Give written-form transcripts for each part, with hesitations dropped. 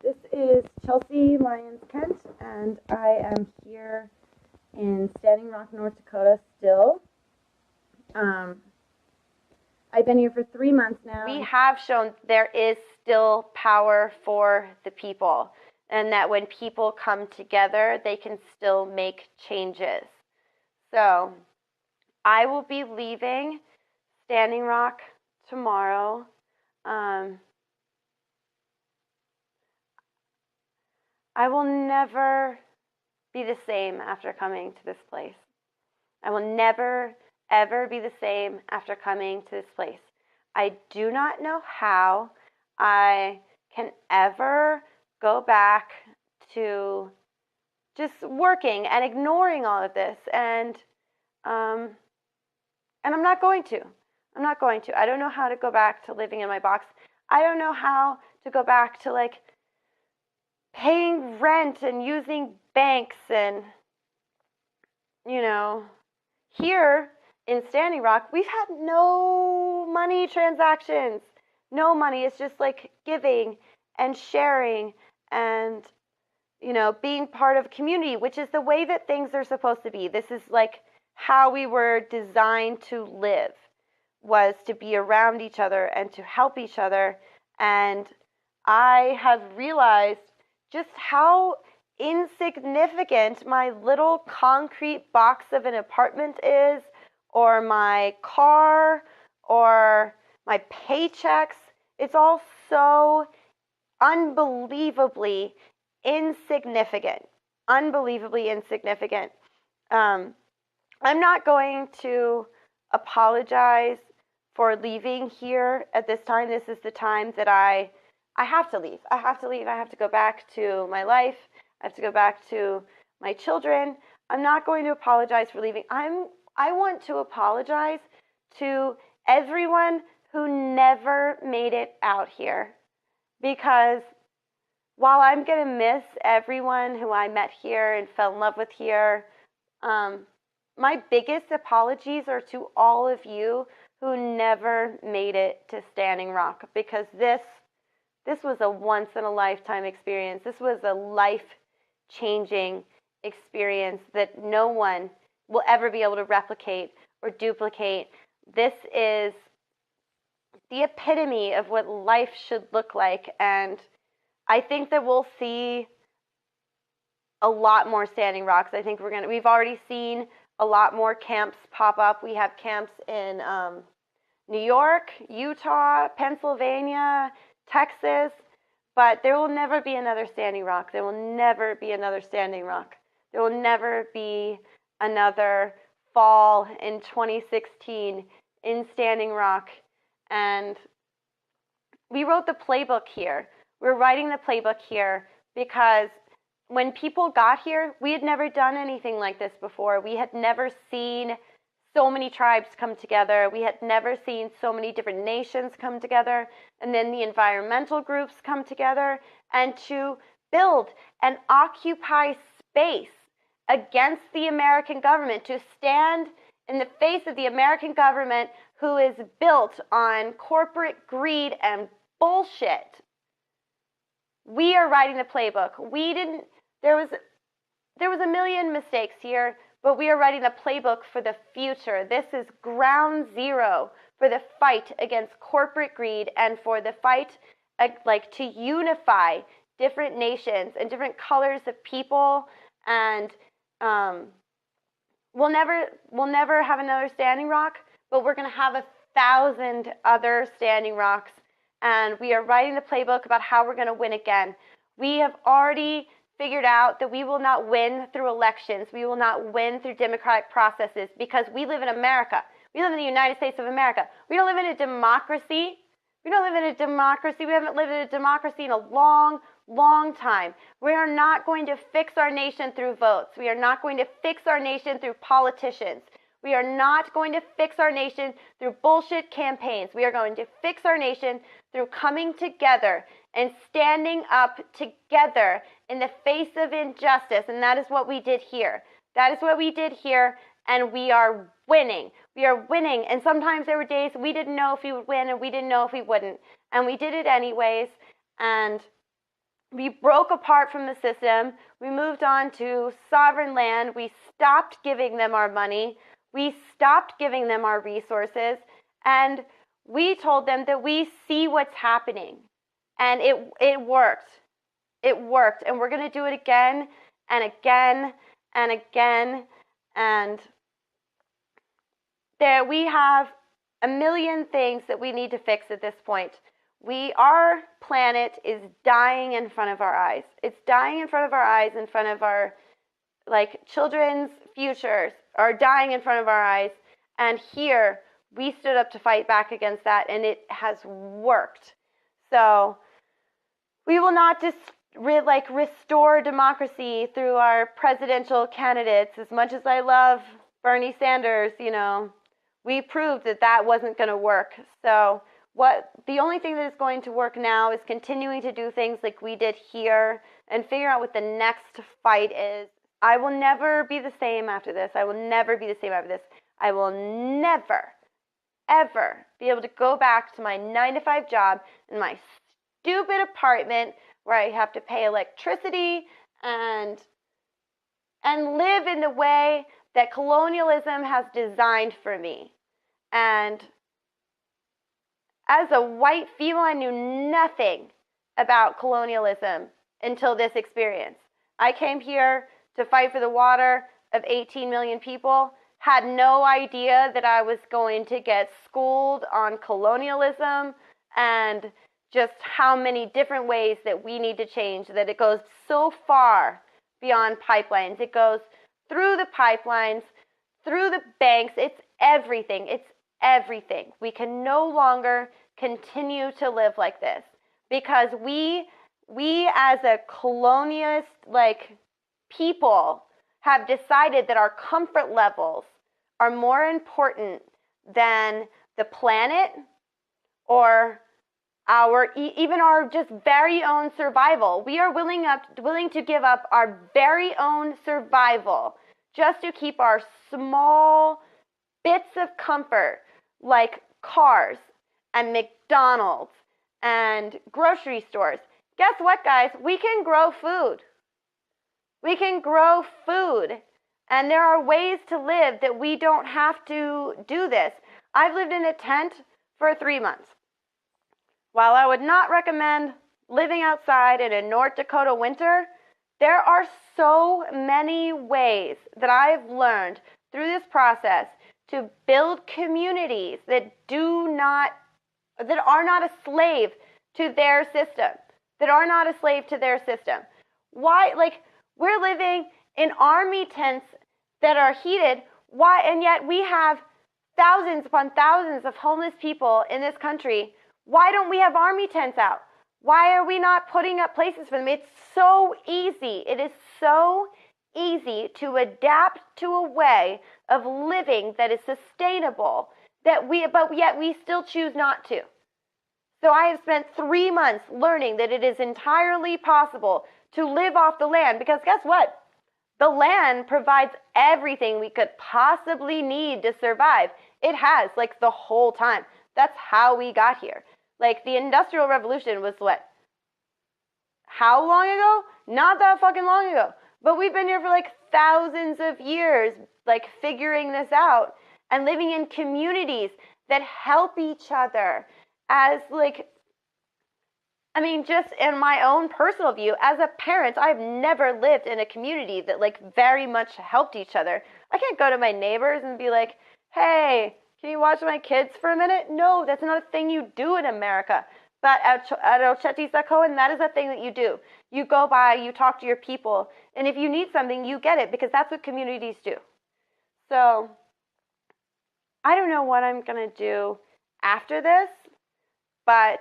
This is Chelsea Lyons Kent, and I am here in Standing Rock, North Dakota still. Um, I've been here for 3 months now. We have shown there is still power for the people, and that when people come together, they can still make changes. So I will be leaving Standing Rock tomorrow. I will never be the same after coming to this place. I will never, ever be the same after coming to this place. I do not know how I can ever go back to just working and ignoring all of this. And I'm not going to. I'm not going to. I don't know how to go back to living in my box. I don't know how to go back to like paying rent and using banks and, here in Standing Rock, we've had no money transactions. No money. It's just like giving and sharing and, being part of a community, which is the way that things are supposed to be. This is like how we were designed to live, was to be around each other and to help each other. And I have realized just how insignificant my little concrete box of an apartment is, or my car, or my paychecks. It's all so unbelievably insignificant. Unbelievably insignificant. I'm not going to apologize for leaving here at this time. This is the time that I have to leave. I have to leave. I have to go back to my life. I have to go back to my children. I'm not going to apologize for leaving. I want to apologize to everyone who never made it out here, because while I'm going to miss everyone who I met here and fell in love with here, my biggest apologies are to all of you who never made it to Standing Rock, because this was a once-in-a-lifetime experience. This was a life-changing experience that no one will ever be able to replicate or duplicate. This is the epitome of what life should look like, and I think that we'll see a lot more Standing Rocks. I think we've already seen a lot more camps pop up. We have camps in New York, Utah, Pennsylvania, Texas, but there will never be another Standing Rock. There will never be another Standing Rock. There will never be another fall in 2016 in Standing Rock. And we wrote the playbook here. We're writing the playbook here because when people got here, we had never done anything like this before. We had never seen so many tribes come together. We had never seen so many different nations come together, and then the environmental groups come together, and to build and occupy space against the American government, to stand in the face of the American government who is built on corporate greed and bullshit. We are writing the playbook. There was a million mistakes here, but we are writing the playbook for the future. This is ground zero for the fight against corporate greed and for the fight to unify different nations and different colors of people. And we'll never have another Standing Rock, but we're going to have 1,000 other Standing Rocks. And we are writing the playbook about how we're going to win again. We have already figured out that we will not win through elections. We will not win through democratic processes, because we live in America. We live in the United States of America. We don't live in a democracy. We don't live in a democracy. We haven't lived in a democracy in a long, long time. We are not going to fix our nation through votes. We are not going to fix our nation through politicians. We are not going to fix our nation through bullshit campaigns. We are going to fix our nation through coming together and standing up together in the face of injustice. And that is what we did here. That is what we did here, and we are winning. We are winning. And sometimes there were days we didn't know if we would win, and we didn't know if we wouldn't. And we did it anyways. And We broke apart from the system. We moved on to sovereign land. We stopped giving them our money. We stopped giving them our resources. And we told them that we see what's happening. And it worked. It worked. And we're going to do it again and again and again. And there we have a million things that we need to fix at this point. Our planet is dying in front of our eyes. It's dying in front of our eyes, in front of our children's futures are dying in front of our eyes. And here we stood up to fight back against that, and it has worked. So we will not just restore democracy through our presidential candidates. As much as I love Bernie Sanders, we proved that wasn't going to work. So the only thing that is going to work now is continuing to do things like we did here and figure out what the next fight is. I will never be the same after this. I will never be the same after this. I will never, ever be able to go back to my 9-to-5 job in my stupid apartment where I have to pay electricity and live in the way that colonialism has designed for me. And as a white female, I knew nothing about colonialism until this experience. I came here to fight for the water of 18 million people, had no idea that I was going to get schooled on colonialism and just how many different ways that we need to change, that it goes so far beyond pipelines. It goes through the pipelines, through the banks. It's everything. It's everything. We can no longer continue to live like this because we as a colonialist people have decided that our comfort levels are more important than the planet or even our just very own survival. We are willing to give up our very own survival just to keep our small bits of comfort, like cars and McDonald's and grocery stores. Guess what, guys? We can grow food. We can grow food. And there are ways to live that we don't have to do this. I've lived in a tent for 3 months. While I would not recommend living outside in a North Dakota winter, there are so many ways that I've learned through this process to build communities that are not a slave to their system, Why, we're living in army tents that are heated, and yet we have thousands upon thousands of homeless people in this country. Why don't we have army tents out? Why are we not putting up places for them? It's so easy. It is so easy to adapt to a way of living that is sustainable, but yet we still choose not to. So I have spent 3 months learning that it is entirely possible to live off the land, because guess what? The land provides everything we could possibly need to survive. It has, the whole time. That's how we got here. The Industrial Revolution was what? How long ago? Not that fucking long ago. But we've been here for thousands of years, figuring this out and living in communities that help each other as just in my own personal view, as a parent, I've never lived in a community that very much helped each other. I can't go to my neighbors and be like, hey, can you watch my kids for a minute? No, that's not a thing you do in America. But at Oceti-Sakowin, that is a thing that you do. You go by, you talk to your people, and if you need something, you get it, because that's what communities do. So I don't know what I'm going to do after this, but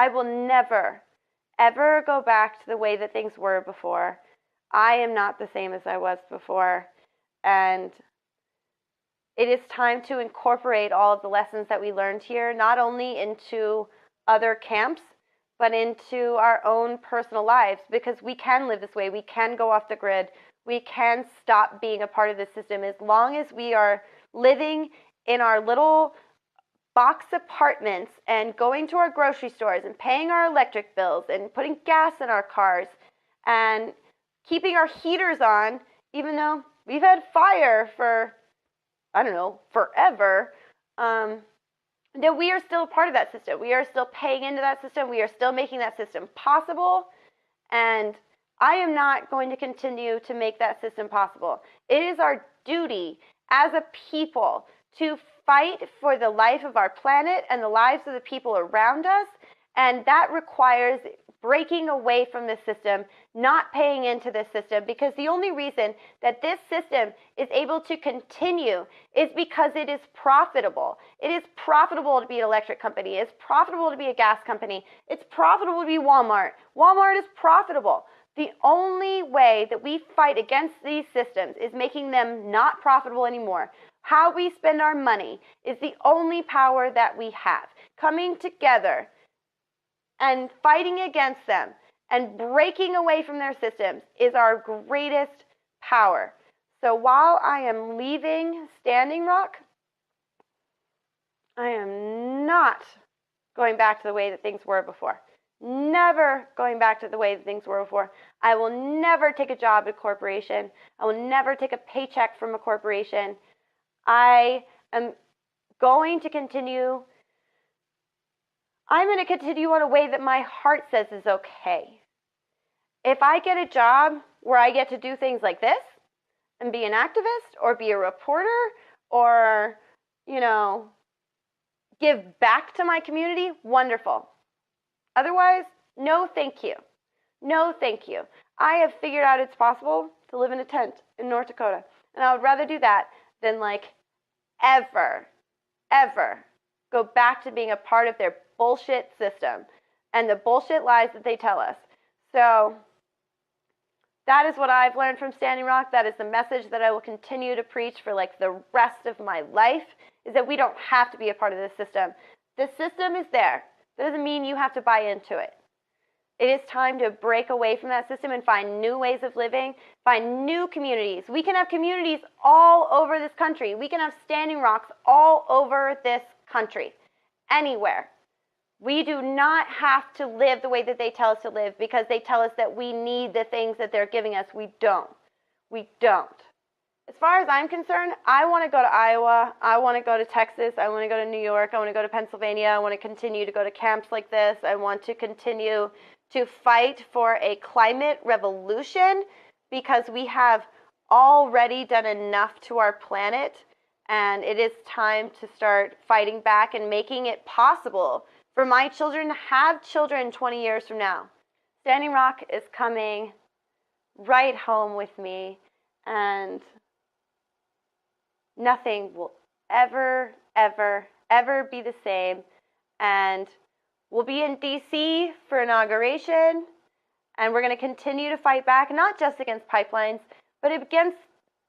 I will never, ever go back to the way that things were before. I am not the same as I was before, and it is time to incorporate all of the lessons that we learned here, not only into other camps, but into our own personal lives, because we can live this way. We can go off the grid. We can stop being a part of the system as long as we are living in our little box apartments and going to our grocery stores and paying our electric bills and putting gas in our cars and keeping our heaters on, even though we've had fire for, I don't know, forever, that we are still a part of that system. We are still paying into that system. We are still making that system possible. And I am not going to continue to make that system possible. It is our duty as a people to fight for the life of our planet and the lives of the people around us. And that requires breaking away from this system, not paying into this system, because the only reason that this system is able to continue is because it is profitable. It is profitable to be an electric company. It's profitable to be a gas company. It's profitable to be Walmart. Walmart is profitable. The only way that we fight against these systems is making them not profitable anymore. How we spend our money is the only power that we have. Coming together and fighting against them and breaking away from their systems is our greatest power. So while I am leaving Standing Rock, I am not going back to the way that things were before. Never going back to the way that things were before. I will never take a job at a corporation. I will never take a paycheck from a corporation. I am going to continue. I'm going to continue on a way that my heart says is okay. If I get a job where I get to do things like this and be an activist or be a reporter or, give back to my community, wonderful. Otherwise, no thank you. No thank you. I have figured out it's possible to live in a tent in North Dakota. And I would rather do that than ever go back to being a part of their bullshit system and the bullshit lies that they tell us. So that is what I've learned from Standing Rock. That is the message that I will continue to preach for the rest of my life, is that we don't have to be a part of this system. The system is there. That doesn't mean you have to buy into it. It is time to break away from that system and find new ways of living, find new communities. We can have communities all over this country. We can have Standing Rocks all over this country, anywhere. We do not have to live the way that they tell us to live because they tell us that we need the things that they're giving us. We don't. We don't. As far as I'm concerned, I want to go to Iowa. I want to go to Texas. I want to go to New York. I want to go to Pennsylvania. I want to continue to go to camps like this. I want to continue to fight for a climate revolution because we have already done enough to our planet, and it is time to start fighting back and making it possible for my children to have children 20 years from now. Standing Rock is coming right home with me, and nothing will ever be the same. And we'll be in D.C. for inauguration, and we're going to continue to fight back, not just against pipelines, but against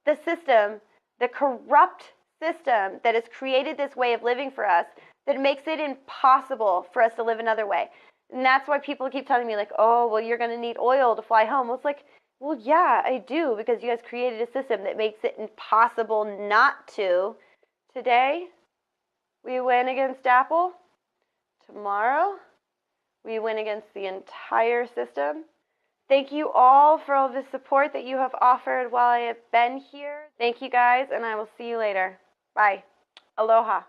the system, the corrupt system that has created this way of living for us that makes it impossible for us to live another way. And that's why people keep telling me, oh, well, you're going to need oil to fly home. Well, it's well, yeah, I do, because you guys created a system that makes it impossible not to. Today, we win against Apple. Tomorrow, we win against the entire system. Thank you all for all the support that you have offered while I have been here. Thank you guys, and I will see you later. Bye. Aloha.